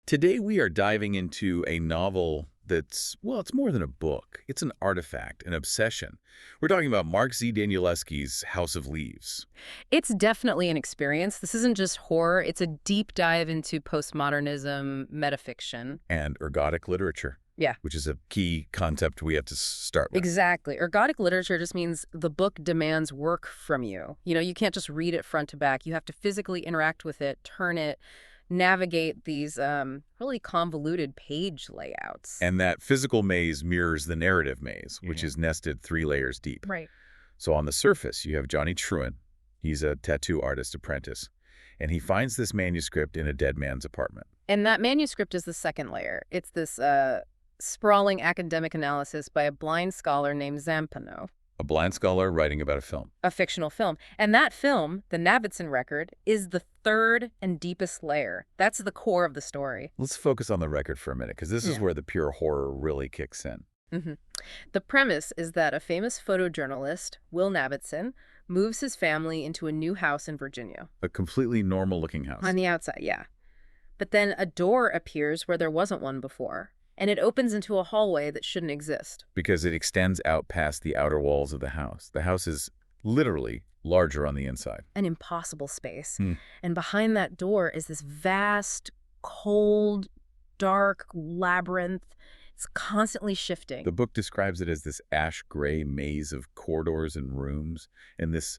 Today we are diving into a novel that's, well, it's more than a book. It's an artifact, an obsession. We're talking about Mark Z. Danielewski's House of Leaves. It's definitely an experience. This isn't just horror. It's a deep dive into postmodernism, metafiction. And ergodic literature. Yeah. Which is a key concept we have to start with. Exactly. Ergodic literature just means the book demands work from you. You can't just read it front to back. You have to physically interact with it, turn it, navigate these really convoluted page layouts. And that physical maze mirrors the narrative maze, which is nested 3 layers deep. Right. So on the surface, you have Johnny Truant. He's a tattoo artist apprentice. And he finds this manuscript in a dead man's apartment. And that manuscript is the second layer. It's this sprawling academic analysis by a blind scholar named Zampanò. A blind scholar writing about a film. A fictional film. And that film, the Navidson Record, is the third and deepest layer. That's the core of the story. Let's focus on the record for a minute, because this is where the pure horror really kicks in. The premise is that a famous photojournalist, Will Navidson, moves his family into a new house in Virginia. A completely normal-looking house. On the outside, yeah. But then a door appears where there wasn't one before. And it opens into a hallway that shouldn't exist. Because it extends out past the outer walls of the house. The house is literally larger on the inside. An impossible space. And behind that door is this vast, cold, dark labyrinth. It's constantly shifting. The book describes it as this ash-gray maze of corridors and rooms, and this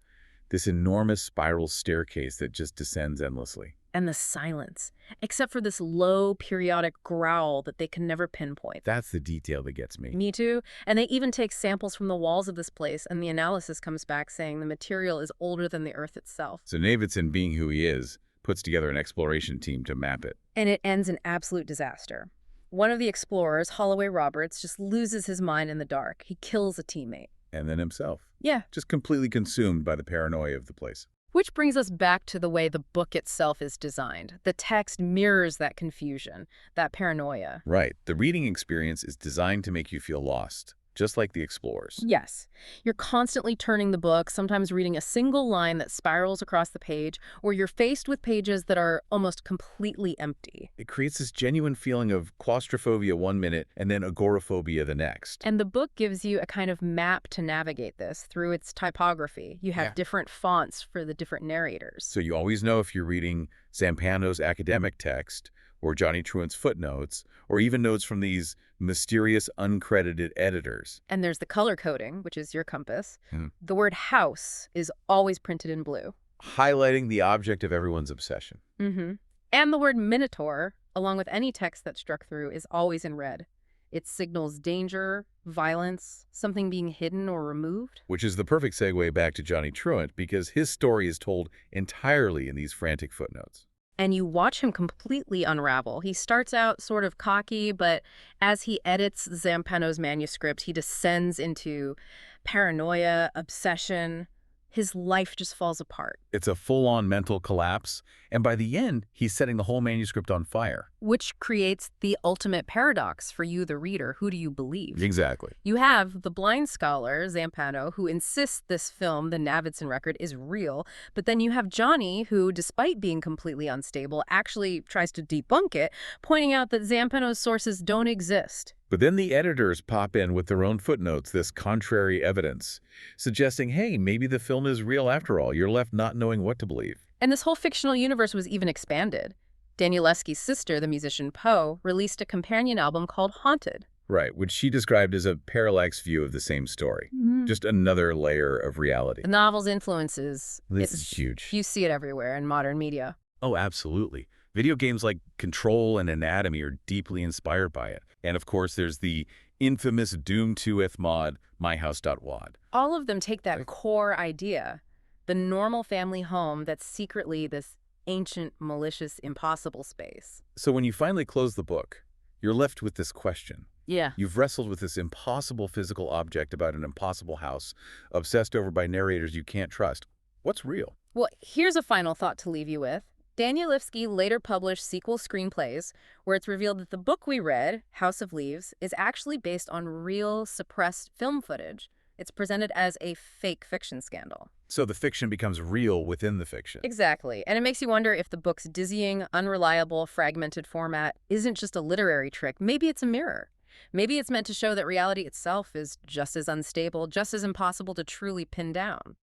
enormous spiral staircase that just descends endlessly. And the silence, except for this low, periodic growl that they can never pinpoint. That's the detail that gets me. Me too. And they even take samples from the walls of this place, and the analysis comes back saying the material is older than the Earth itself. So Navidson, being who he is, puts together an exploration team to map it. And it ends in absolute disaster. One of the explorers, Holloway Roberts, just loses his mind in the dark. He kills a teammate. And then himself. Yeah. Just completely consumed by the paranoia of the place. Which brings us back to the way the book itself is designed. The text mirrors that confusion, that paranoia. Right. The reading experience is designed to make you feel lost, just like the explorers. Yes. You're constantly turning the book, sometimes reading a single line that spirals across the page, or you're faced with pages that are almost completely empty. It creates this genuine feeling of claustrophobia 1 minute and then agoraphobia the next. And the book gives you a kind of map to navigate this through its typography. You have different fonts for the different narrators. So you always know if you're reading Zampanò's academic text, or Johnny Truant's footnotes, or even notes from these mysterious uncredited editors. And there's the color coding, which is your compass. The word house is always printed in blue. Highlighting the object of everyone's obsession. And the word minotaur, along with any text that's struck through, is always in red. It signals danger, violence, something being hidden or removed. Which is the perfect segue back to Johnny Truant, because his story is told entirely in these frantic footnotes. And you watch him completely unravel. He starts out sort of cocky, but as he edits Zampanò's manuscript, he descends into paranoia, obsession. His life just falls apart. It's a full-on mental collapse, and by the end, he's setting the whole manuscript on fire. Which creates the ultimate paradox for you, the reader. Who do you believe? Exactly. You have the blind scholar, Zampanò, who insists this film, the Navidson Record, is real, but then you have Johnny, who, despite being completely unstable, actually tries to debunk it, pointing out that Zampanò's sources don't exist. But then the editors pop in with their own footnotes, this contrary evidence, suggesting, hey, maybe the film is real after all. You're left not knowing what to believe. And this whole fictional universe was even expanded. Danielewski's sister, the musician Poe, released a companion album called Haunted. Right, which she described as a parallax view of the same story. Just another layer of reality. The novel's influences, This is huge. You see it everywhere in modern media. Oh, absolutely. Video games like Control and Anatomy are deeply inspired by it. And of course, there's the infamous Doom 2th mod, myhouse.wad. All of them take that core idea, the normal family home that's secretly this ancient, malicious, impossible space. So when you finally close the book, you're left with this question. Yeah. You've wrestled with this impossible physical object about an impossible house, obsessed over by narrators you can't trust. What's real? Well, here's a final thought to leave you with. Danielewski later published sequel screenplays where it's revealed that the book we read, House of Leaves, is actually based on real suppressed film footage. It's presented as a fake fiction scandal. So the fiction becomes real within the fiction. Exactly. And it makes you wonder if the book's dizzying, unreliable, fragmented format isn't just a literary trick. Maybe it's a mirror. Maybe it's meant to show that reality itself is just as unstable, just as impossible to truly pin down.